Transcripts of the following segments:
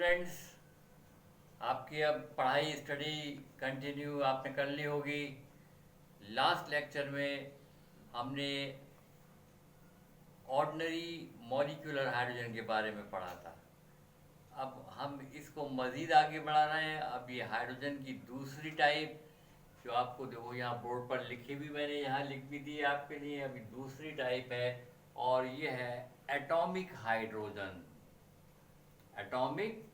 Students, आपकी अब पढ़ाई स्टडी कंटिन्यू आपने कर ली होगी। लास्ट लेक्चर में हमने ऑर्डिनरी मॉलिक्यूलर हाइड्रोजन के बारे में पढ़ा था। अब हम इसको मज़ीद आगे बढ़ा रहे हैं। अब ये हाइड्रोजन की दूसरी टाइप, जो आपको देखो यहाँ बोर्ड पर लिखी भी, मैंने यहाँ लिख भी दी है आपके लिए। अभी दूसरी टाइप है और ये है एटॉमिक हाइड्रोजन। Atomic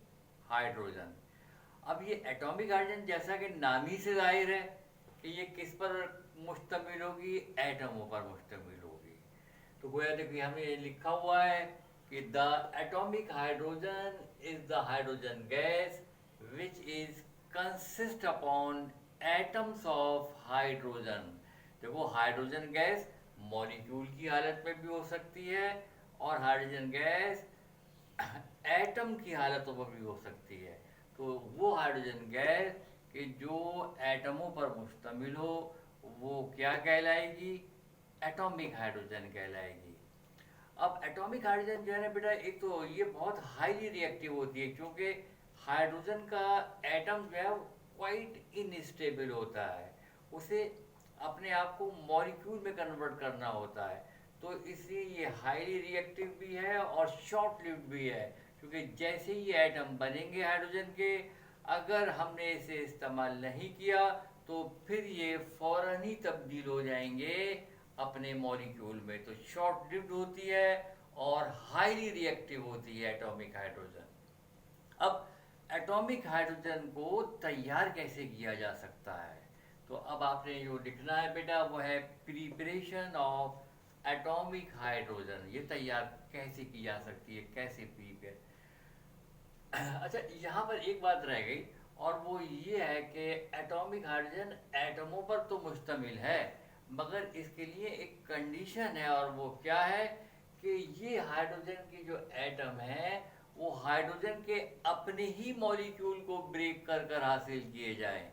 hydrogen. अब ये एटॉमिक हाइड्रोजन जैसा कि नाम ही से जाहिर है कि ये किस पर मुश्तमिल होगी, एटमों पर मुश्तमिल होगी। तो गोया देखिए हमें ये लिखा हुआ है कि the atomic hydrogen is the hydrogen gas which is consist upon atoms of hydrogen. देखो हाइड्रोजन गैस मॉलिक्यूल की हालत में भी हो सकती है और हाइड्रोजन गैस एटम की हालतों पर भी हो सकती है। तो वो हाइड्रोजन गैस कि जो एटमों पर मुश्तमिल हो वो क्या कहलाएगी, एटॉमिक हाइड्रोजन कहलाएगी। अब एटॉमिक हाइड्रोजन जो है ना बेटा, एक तो ये बहुत हाईली रिएक्टिव होती है क्योंकि हाइड्रोजन का एटम जो है क्वाइट इनस्टेबल होता है। उसे अपने आप को मॉलिक्यूल में कन्वर्ट करना होता है। तो इसलिए ये हाईली रिएक्टिव भी है और शॉर्ट लिव्ड भी है, क्योंकि जैसे ही एटम बनेंगे हाइड्रोजन के, अगर हमने इसे इस्तेमाल नहीं किया तो फिर ये फौरन ही तब्दील हो जाएंगे अपने मॉलिक्यूल में। तो शॉर्ट लिव्ड होती है और हाईली रिएक्टिव होती है एटॉमिक हाइड्रोजन। अब एटॉमिक हाइड्रोजन को तैयार कैसे किया जा सकता है, तो अब आपने जो लिखना है बेटा वो है प्रिपरेशन ऑफ एटॉमिक हाइड्रोजन। ये तैयार कैसे की जा सकती है, कैसे प्रिपेयर। अच्छा, यहाँ पर एक बात रह गई और वो ये है कि एटॉमिक हाइड्रोजन एटमों पर तो मुश्तमिल है, मगर इसके लिए एक कंडीशन है और वो क्या है कि ये हाइड्रोजन के जो एटम है वो हाइड्रोजन के अपने ही मॉलिक्यूल को ब्रेक कर कर हासिल किए जाएं।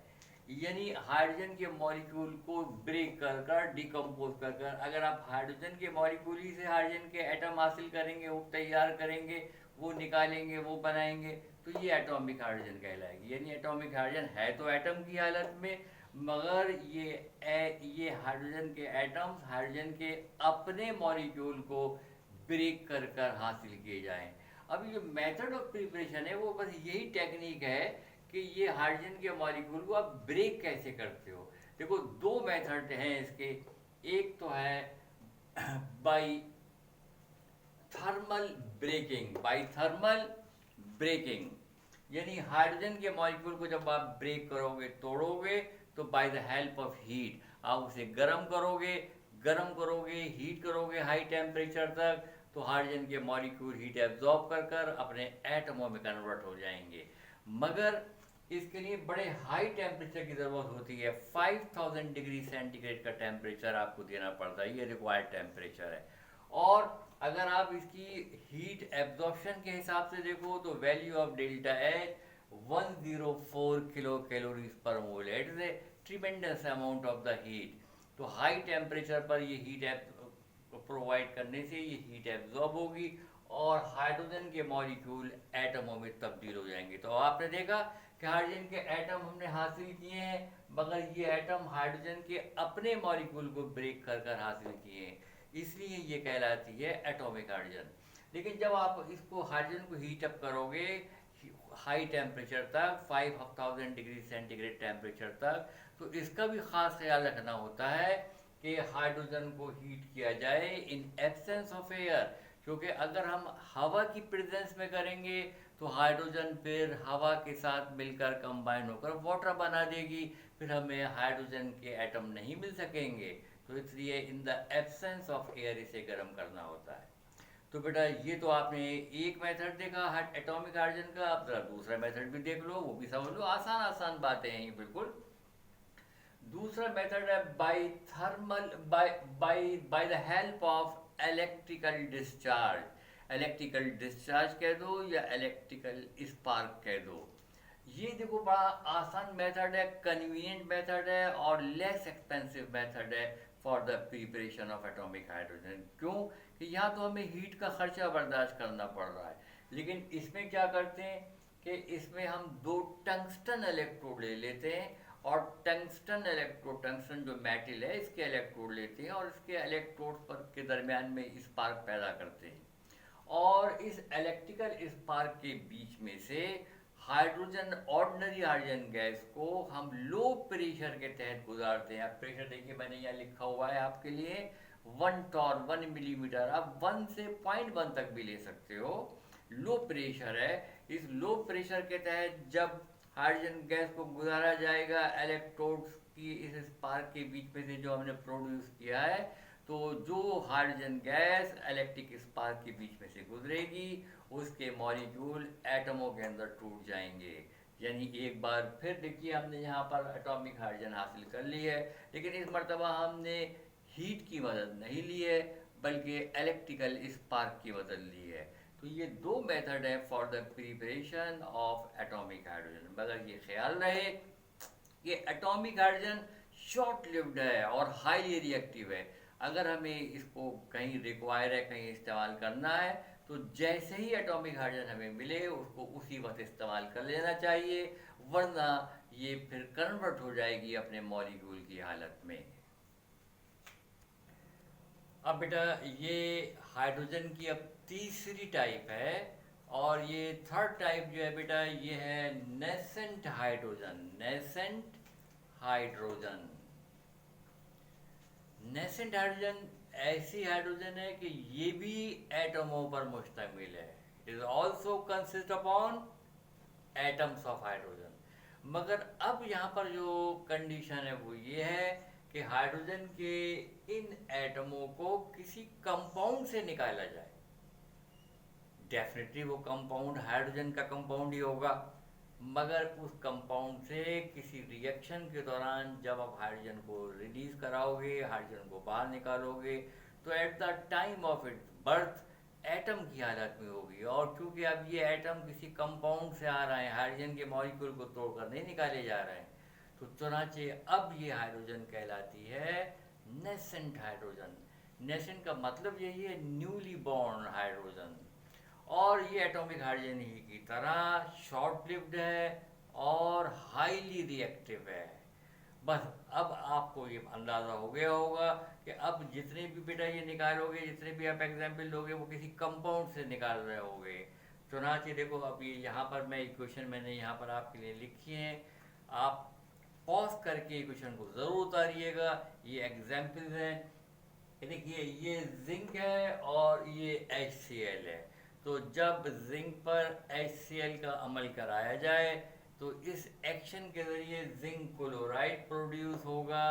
यानी हाइड्रोजन के मॉलिक्यूल को ब्रेक कर कर डिकम्पोज कर कर, अगर आप हाइड्रोजन के मॉलिक्यूल ही से हाइड्रोजन के एटम हासिल करेंगे, वो तैयार करेंगे, वो निकालेंगे, वो बनाएंगे, तो ये एटॉमिक हाइड्रोजन कहलाएगी। यानी एटॉमिक हाइड्रोजन है तो एटम की हालत में, मगर ये हाइड्रोजन के एटम्स हाइड्रोजन के अपने मॉलिक्यूल को ब्रेक कर कर हासिल किए जाएं। अब ये मेथड ऑफ प्रिपरेशन है वो बस यही टेक्निक है कि ये हाइड्रोजन के मॉलिक्यूल को आप ब्रेक कैसे करते हो। देखो दो मेथड हैं इसके। एक तो है by thermal breaking. By thermal breaking यानी हाइड्रोजन के मॉलिक्यूल को जब आप ब्रेक करोगे, तोड़ोगे, तो by the help of heat आप उसे गर्म करोगे, हीट करोगे हाई टेम्परेचर तक, तो हाइड्रोजन के मॉलिक्यूल हीट एब्जॉर्ब कर कर अपने एटमों में कन्वर्ट हो जाएंगे। मगर इसके लिए बड़े हाई टेम्परेचर की ज़रूरत होती है। 5000 डिग्री सेंटीग्रेड का टेम्परेचर आपको देना पड़ता है, ये रिक्वायर्ड टेम्परेचर है। और अगर आप इसकी हीट एब्जॉर्प्शन के हिसाब से देखो तो value of delta H 104 kilo calories पर मोल। It is a tremendous amount of the heat. तो हाई टेम्परेचर पर ये हीट प्रोवाइड करने से ये हीट एब्जॉर्ब होगी और हाइड्रोजन के मॉलिक्यूल एटमों में तब्दील हो जाएंगे। तो आपने देखा कि हाइड्रोजन के एटम हमने हासिल किए हैं, मगर ये एटम हाइड्रोजन के अपने मॉलिक्यूल को ब्रेक कर कर हासिल किए हैं, इसलिए ये कहलाती है एटॉमिक हाइड्रोजन। लेकिन जब आप इसको हाइड्रोजन को हीट अप करोगे हाई टेम्परेचर तक, 5000 डिग्री सेंटीग्रेड टेम्परेचर तक, तो इसका भी खास ख्याल रखना होता है कि हाइड्रोजन को हीट किया जाए इन एब्सेंस ऑफ एयर। क्योंकि अगर हम हवा की प्रेजेंस में करेंगे तो हाइड्रोजन फिर हवा के साथ मिलकर कंबाइन होकर वाटर बना देगी, फिर हमें हाइड्रोजन के एटम नहीं मिल सकेंगे। तो इसलिए in the absence of air इसे गर्म करना होता है। तो बेटा ये तो आपने एक मेथड देखा एटॉमिक हाइड्रोजन का। अब जरा दूसरा मेथड भी देख लो, वो भी समझ लो। आसान आसान बातें हैं ये बिल्कुल। दूसरा मेथड है by thermal by by by the help of electrical discharge. Electrical discharge कह दो या इलेक्ट्रिकल स्पार्क कह दो। ये देखो बड़ा आसान मेथड है, कन्वीनियंट मेथड है और लेस एक्सपेंसिव मेथड है for the preparation of atomic hydrogen. क्यों कि यहाँ तो हमें हीट का खर्चा बर्दाश्त करना पड़ रहा है, लेकिन इसमें क्या करते हैं कि इसमें हम 2 टंगस्टन इलेक्ट्रोड ले लेते हैं और टंगस्टन इलेक्ट्रोड, टंगस्टन जो मेटल है इसके इलेक्ट्रोड लेते हैं और इसके इलेक्ट्रोड पर के दरमियान में स्पार्क पैदा करते हैं और इस इलेक्ट्रिकल स्पार्क के बीच में से हाइड्रोजन, ऑर्डिनरी हाइड्रोजन गैस को हम लो प्रेशर के तहत गुजारते हैं। अब प्रेशर देखिए मैंने यहाँ लिखा हुआ है आपके लिए 1 टॉर 1 मिलीमीटर, आप 1 से 0.1 तक भी ले सकते हो। लो प्रेशर है, इस लो प्रेशर के तहत जब हाइड्रोजन गैस को गुजारा जाएगा इलेक्ट्रोड्स की इस स्पार्क के बीच में से जो हमने प्रोड्यूस किया है, तो जो हाइड्रोजन गैस इलेक्ट्रिक स्पार्क के बीच में से गुजरेगी उसके मॉलिक्यूल एटमों के अंदर टूट जाएंगे। यानी एक बार फिर देखिए हमने यहाँ पर एटॉमिक हाइड्रोजन हासिल कर ली है, लेकिन इस मर्तबा हमने हीट की मदद नहीं ली है बल्कि इलेक्ट्रिकल स्पार्क की मदद ली है। तो ये 2 मेथड है for the preparation of atomic hydrogen. मगर ये ख्याल रहे कि एटॉमिक हाइड्रोजन शॉर्ट लिव्ड है और हाईली रिएक्टिव है। अगर हमें इसको कहीं रिक्वायर है, कहीं इस्तेमाल करना है, तो जैसे ही एटॉमिक हाइड्रोजन हमें मिले उसको उसी वक्त इस्तेमाल कर लेना चाहिए, वरना ये फिर कन्वर्ट हो जाएगी अपने मॉलिक्यूल की हालत में। अब बेटा ये हाइड्रोजन की अब तीसरी टाइप है और ये थर्ड टाइप जो है बेटा ये है nascent hydrogen. Nascent hydrogen, nascent hydrogen ऐसी हाइड्रोजन है कि ये भी एटमों पर मुश्तमिल है। It is also consist upon atoms of hydrogen. मगर अब यहाँ पर जो कंडीशन है वो ये है कि हाइड्रोजन के इन एटमों को किसी कंपाउंड से निकाला जाए। डेफिनेटली वो कंपाउंड हाइड्रोजन का कंपाउंड ही होगा, मगर उस कंपाउंड से किसी रिएक्शन के दौरान जब आप हाइड्रोजन को रिलीज कराओगे, हाइड्रोजन को बाहर निकालोगे, तो at the time of its birth atom की हालत में होगी। और क्योंकि अब ये एटम किसी कंपाउंड से आ रहे हैं, हाइड्रोजन के मॉलिक्यूल को तोड़कर नहीं निकाले जा रहे हैं, तो चुनाचे अब ये हाइड्रोजन कहलाती है नेसेंट हाइड्रोजन। नेसेंट का मतलब यही है न्यूली बॉर्न हाइड्रोजन। और ये एटॉमिक हाइड्रोजन ही की तरह शॉर्ट लिव्ड है और हाईली रिएक्टिव है। बस अब आपको ये अंदाज़ा हो गया होगा कि अब जितने भी बेटा ये निकालोगे, जितने भी आप एग्जाम्पल लोगे, वो किसी कंपाउंड से निकाल रहे होगे। चुनाचे देखो अब ये यहाँ पर मैं इक्वेशन मैंने यहाँ पर आपके लिए लिखी है, आप पॉज करके इक्वेशन को ज़रूर उतारिएगा। ये एग्जाम्पल्स हैं। देखिए ये जिंक है और ये HCl है। तो जब जिंक पर HCl का अमल कराया जाए तो इस एक्शन के ज़रिए जिंक क्लोराइड प्रोड्यूस होगा,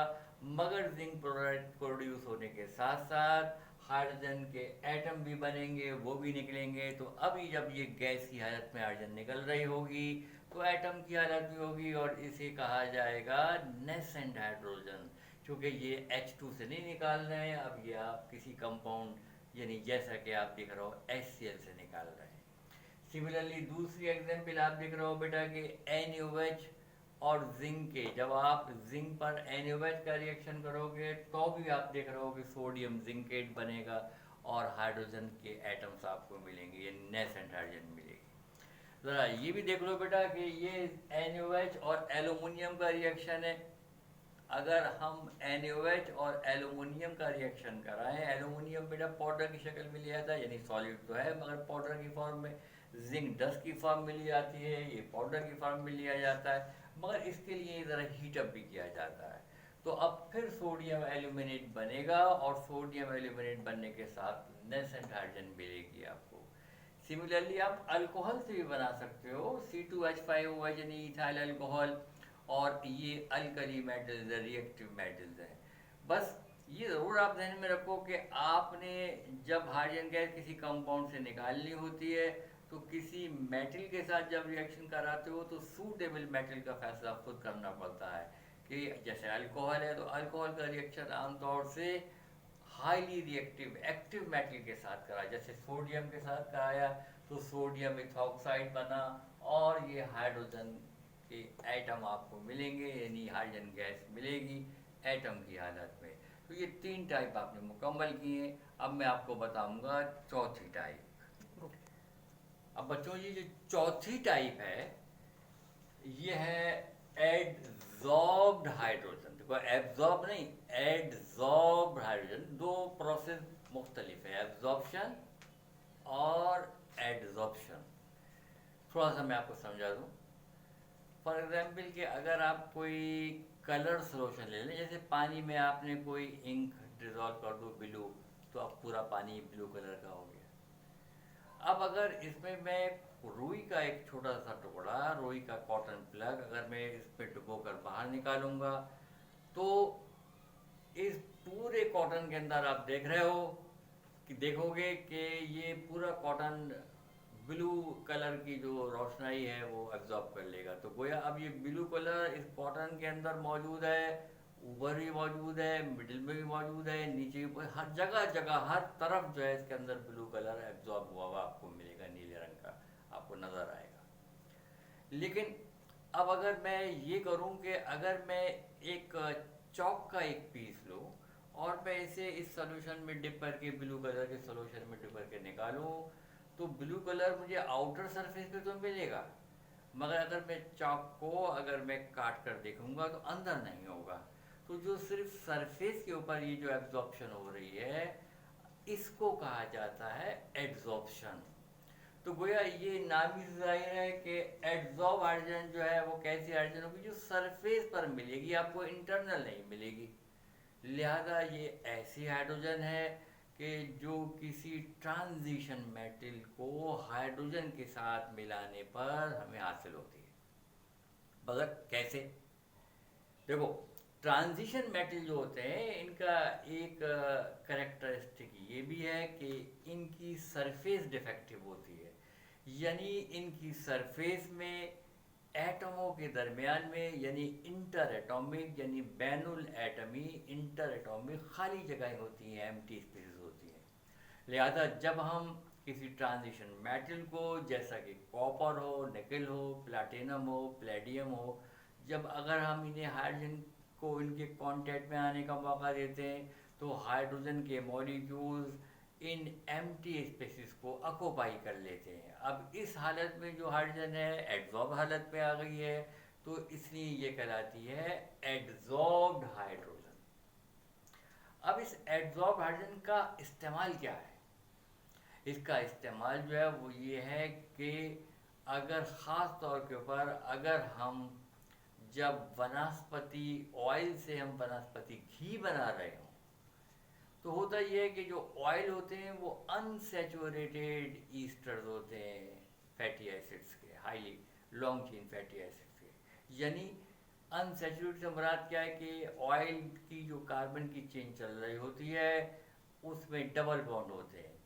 मगर जिंक क्लोराइड प्रोड्यूस होने के साथ साथ हाइड्रोजन के एटम भी बनेंगे, वो भी निकलेंगे। तो अभी जब ये गैस की हालत में हाइड्रोजन निकल रही होगी तो एटम की हालत भी होगी और इसे कहा जाएगा नेसेंट हाइड्रोजन। क्योंकि ये H2 से नहीं निकाल रहे हैं, अब ये आप किसी कंपाउंड यानी जैसा कि आप देख रहे हो HCl से निकाल रहे हैं। सिमिलरली दूसरी एग्जाम्पल आप देख रहे हो बेटा कि NaOH और जिंक के, जब आप जिंक पर NaOH का रिएक्शन करोगे तो भी आप देख रहे हो कि सोडियम जिंकेट बनेगा और हाइड्रोजन के एटम्स आपको मिलेंगे, ये नेसेंट हाइड्रोजन मिलेगी। ज़रा ये भी देख लो बेटा कि ये NaOH और एल्युमिनियम का रिएक्शन है। अगर हम NaOH और एल्युमिनियम का रिएक्शन कराएं, एल्युमिनियम बेटा पाउडर की शक्ल में लिया जाता है, यानी सॉलिड तो है मगर पाउडर की फॉर्म में, जिंक डस्ट की फॉर्म में ली जाती है, ये पाउडर की फॉर्म में लिया जाता है, मगर इसके लिए ज़रा हीटअप भी किया जाता है। तो अब फिर सोडियम एल्यूमिनेट बनेगा और सोडियम एल्यूमिनेट बनने के साथ नेसेंट हाइड्रोजन मिलेगी आपको। सिमिलरली आप अल्कोहल से भी बना सकते हो, C2H5OH यानी इथाइल अल्कोहल, और ये अल्कली मेटल्स है, रिएक्टिव मेटल्स हैं। बस ये ज़रूर आप ध्यान में रखो कि आपने जब हाइड्रोजन गैस किसी कंपाउंड से निकालनी होती है तो किसी मेटल के साथ जब रिएक्शन कराते हो तो सूटेबल मेटल का फैसला खुद करना पड़ता है कि जैसे अल्कोहल है तो अल्कोहल का रिएक्शन आमतौर से हाईली रिएक्टिव एक्टिव मेटल के साथ कराया, जैसे सोडियम के साथ कराया तो सोडियम इथॉक्साइड बना और ये हाइड्रोजन के एटम आपको मिलेंगे, यानी हाइड्रोजन गैस मिलेगी एटम की हालत में। तो ये 3 टाइप आपने मुकम्मल किए। अब मैं आपको बताऊंगा चौथी टाइप। अब बच्चों ये जो चौथी टाइप है ये है एडजॉर्ब्ड हाइड्रोजन। देखो एब्जॉर्ब नहीं, एडजॉर्ब्ड हाइड्रोजन, दो प्रोसेस मुख्तलिफ है, एब्जॉर्प्शन और एडजॉर्प्शन। थोड़ा सा मैं आपको समझा दूं। फॉर एग्जाम्पल कि अगर आप कोई कलर सोल्यूशन ले लें, जैसे पानी में आपने कोई इंक डिजॉल्व कर दो ब्लू, तो अब पूरा पानी ब्लू कलर का हो गया। अब अगर इसमें मैं रुई का एक छोटा सा टुकड़ा, रुई का कॉटन प्लग अगर मैं इस पे डुबो कर बाहर निकालूंगा, तो इस पूरे कॉटन के अंदर आप देख रहे हो कि देखोगे कि ये पूरा कॉटन ब्लू कलर की जो रोशनाई है वो एब्जॉर्ब कर लेगा। तो गोया अब ये ब्लू कलर इस कॉटन के अंदर मौजूद है, ऊपर भी मौजूद है, मिडिल में भी मौजूद है, नीचे भी, हर जगह जगह हर तरफ जो है इसके अंदर ब्लू कलर एब्जॉर्ब हुआ हुआ आपको मिलेगा, नीले रंग का आपको नज़र आएगा। लेकिन अब अगर मैं ये करूं कि अगर मैं एक चौक का एक पीस लूं और मैं इसे इस सॉल्यूशन में डिप करके, ब्लू कलर के सॉल्यूशन में डिप करके निकालूं, तो ब्लू कलर मुझे आउटर सरफेस पे तो मिलेगा, मगर अगर मैं चौक को अगर मैं काट कर देखूंगा तो अंदर नहीं होगा। तो जो सिर्फ सरफेस के ऊपर ये जो एब्जॉर्प्शन हो रही है इसको कहा जाता है एड्जॉर्प्शन। तो गोया ये नाम ही जाहिर है कि एड्जॉर्ब हाइड्रोजन जो है वो कैसी हाइड्रोजन होगी, जो सरफेस पर मिलेगी, आपको इंटरनल नहीं मिलेगी। लिहाजा ये ऐसी हाइड्रोजन है कि जो किसी ट्रांजिशन मेटल को हाइड्रोजन के साथ मिलाने पर हमें हासिल होती है। मगर कैसे? देखो ट्रांजिशन मेटल जो होते हैं इनका एक करेक्टरिस्टिक ये भी है कि इनकी सरफेस डिफेक्टिव होती है, यानी इनकी सरफेस में एटमों के दरमियान में, यानी इंटर एटॉमिक यानी बैनुल एटमी इंटर एटॉमिक खाली जगहें होती हैं, एम्प्टी स्पेसेस होती हैं। लिहाजा जब हम किसी ट्रांजिशन मेटल को, जैसा कि कॉपर हो, निकल हो, प्लैटिनम हो, प्लेडियम हो, जब अगर हम इन्हें हाइड्रोजन को इनके कांटेक्ट में आने का मौका देते हैं तो हाइड्रोजन के मॉलिक्यूल्स इन एम्प्टी स्पेसेस को ऑक्यूपाई कर लेते हैं। अब इस हालत में जो हाइड्रोजन है एड्जॉर्ब हालत में आ गई है, तो इसलिए ये कहलाती है एड्जॉर्ब्ड हाइड्रोजन। अब इस एड्जॉर्ब हाइड्रोजन का इस्तेमाल क्या है? इसका इस्तेमाल जो है वो ये है कि अगर ख़ास तौर के ऊपर अगर हम जब वनस्पति ऑयल से हम वनस्पति घी बना रहे हों, तो होता यह है कि जो ऑयल होते हैं वो अनसैचुरेटेड ईस्टर्स होते हैं, फैटी एसिड्स के, highly long chain fatty acids के। यानी अनसैचुरेटेड से मुराद क्या है कि ऑयल की जो कार्बन की चेन चल रही होती है उसमें डबल बॉन्ड होते हैं।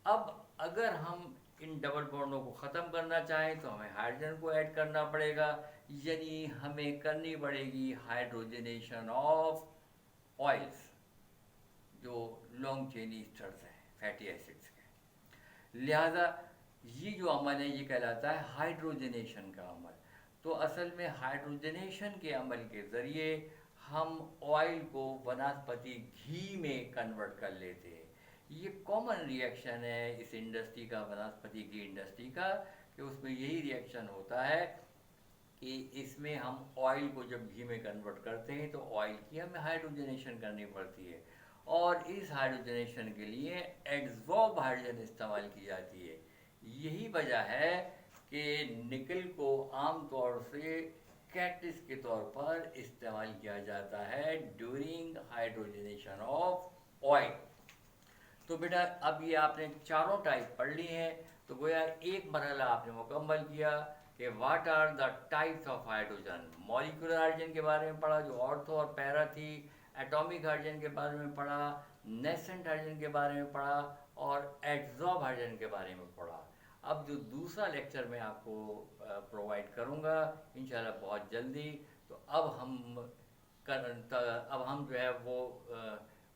अब अगर हम इन डबल बॉन्डों को ख़त्म करना चाहें तो हमें हाइड्रोजन को ऐड करना पड़ेगा, यानी हमें करनी पड़ेगी हाइड्रोजनेशन ऑफ ऑयल्स जो लॉन्ग चेन ईस्टर्स हैं फैटी एसिड्स के। लिहाजा ये जो अमल है ये कहलाता है हाइड्रोजनेशन का अमल। तो असल में हाइड्रोजनेशन के अमल के ज़रिए हम ऑयल को वनस्पति घी में कन्वर्ट कर लेते हैं। ये कॉमन रिएक्शन है इस इंडस्ट्री का, वनस्पति घी इंडस्ट्री का, कि उसमें यही रिएक्शन होता है कि इसमें हम ऑयल को जब घी में कन्वर्ट करते हैं तो ऑयल की हमें हाइड्रोजनेशन करनी पड़ती है, और इस हाइड्रोजनेशन के लिए एड्जॉर्ब हाइड्रोजन इस्तेमाल की जाती है। यही वजह है कि निकल को आमतौर से कैटलिस्ट के तौर पर इस्तेमाल किया जाता है ड्यूरिंग हाइड्रोजनेशन ऑफ ऑयल। तो बेटा अब ये आपने चारों टाइप पढ़ ली हैं, तो गोया एक मरहला आपने मुकम्मल किया कि what are the types of hydrogen. Molecular hydrogen के बारे में पढ़ा जो ऑर्थो और पैरा थी, एटॉमिक हाइड्रोजन के बारे में पढ़ा, नेसेंट हाइड्रोजन के बारे में पढ़ा, और एड्जॉर्ब हाइड्रोजन के बारे में पढ़ा। अब जो दूसरा लेक्चर मैं आपको प्रोवाइड करूँगा इंशाल्लाह बहुत जल्दी, तो अब हम जो है वो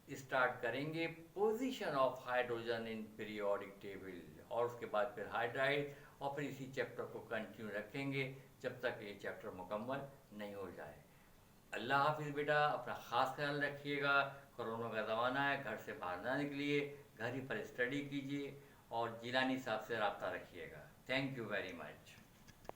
स्टार्ट करेंगे position of hydrogen in periodic table, और उसके बाद फिर हाइड्राइड, और फिर इसी चैप्टर को कंटिन्यू रखेंगे जब तक ये चैप्टर मुकम्मल नहीं हो जाए। अल्लाह हाफिज़ बेटा, अपना ख़ास ख्याल रखिएगा। कोरोना का ज़माना है, घर से बाहर ना निकलिए, घर ही पर स्टडी कीजिए और जिलानी साहब से रब्ता रखिएगा। Thank you very much.